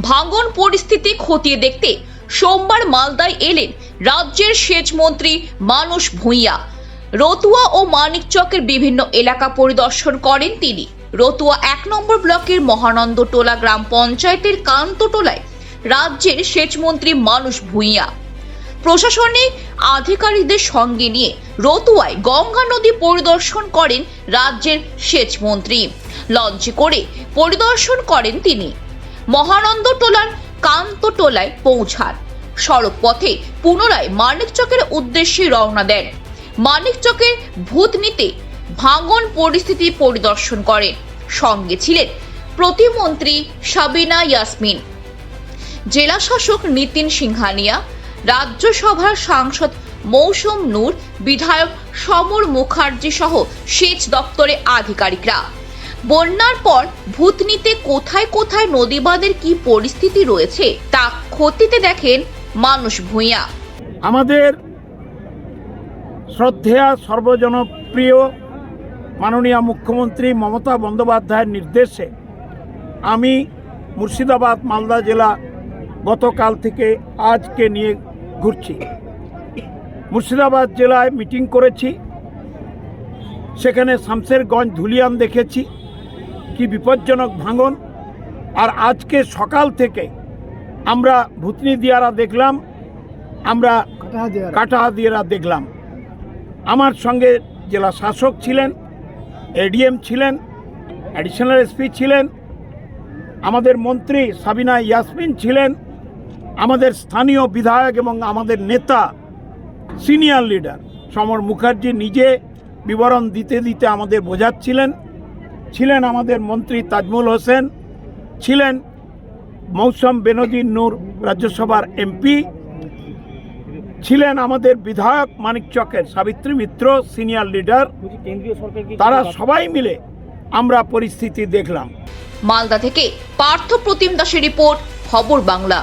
ভাঙন পরিস্থিতি খতিয়ে দেখতে সোমবার মালদায় এলেন রাজ্যের সেচ মন্ত্রী মানস ভূঁইয়া। রতুয়া ও মানিকচকের বিভিন্ন এলাকা পরিদর্শন করেন তিনি। রতুয়া ১ নম্বর ব্লকের মহানন্দটোলা গ্রাম পঞ্চায়েতের কান্তটোলায় রাজ্যের সেচ মন্ত্রী মানস ভূঁইয়া প্রশাসনিক আধিকারিকদের সঙ্গে নিয়ে রতুয়ায় গঙ্গা নদী পরিদর্শন করেন রাজ্যের সেচ মন্ত্রী। লঞ্চে করে পরিদর্শন করেন তিনি। মহানন্দটোলার কান্তটোলায় পৌঁছান। সড়ক পথে পুনরায় মানিকচকের উদ্দেশ্যে রওনা দেন। মানিকচকের ভূতনিতে ভাঙন পরিস্থিতি পরিদর্শন করেন। সঙ্গে ছিলেন প্রতিমন্ত্রী সাবিনা ইয়াসমিন, জেলা শাসক নিতিন সিংহানিয়া, রাজ্যসভার সাংসদ মৌসুম নূর, বিধায়ক সমর মুখার্জি সহ সেচ দপ্তরের আধিকারিকরা। বন্যার পর ভূতনিতে কোথায় কোথায় নদীবাঁধের কি পরিস্থিতি রয়েছে তা খতিয়ে দেখেন মানস ভূঁইয়া। আমাদের শ্রদ্ধেয়া সর্বজনপ্রিয় মাননীয় মুখ্যমন্ত্রী মমতা বন্দ্যোপাধ্যায়ের নির্দেশে আমি মুর্শিদাবাদ মালদা জেলা গতকাল থেকে আজকে নিয়ে ঘুরছি। মুর্শিদাবাদ জেলায় মিটিং করেছি, সেখানে শামশেরগঞ্জ ধুলিয়ান দেখেছি কি বিপজ্জনক ভাঙন। আর আজকে সকাল থেকে আমরা ভূতনি দিয়ারা দেখলাম, আমরা কাটাহা দিয়ারা দেখলাম। আমার সঙ্গে জেলা শাসক ছিলেন, এডিএম ছিলেন, অ্যাডিশনাল এসপি ছিলেন, আমাদের মন্ত্রী সাবিনা ইয়াসমিন ছিলেন, আমাদের স্থানীয় বিধায়ক এবং আমাদের নেতা সিনিয়র লিডার সমর মুখার্জি নিজে বিবরণ দিতে দিতে আমাদের বোঝাচ্ছিলেন। ছিলেন আমাদের মন্ত্রী তাজমুল হোসেন, ছিলেন মৌসুম বেনজির নূর রাজ্যসভার এমপি, ছিলেন আমাদের বিধায়ক মানিকচকের সাবিত্রী মিত্র সিনিয়র লিডার। তারা সবাই মিলে আমরা পরিস্থিতি দেখলাম। মালদা থেকে পার্থ প্রতিম দাসের রিপোর্ট, খবর বাংলা।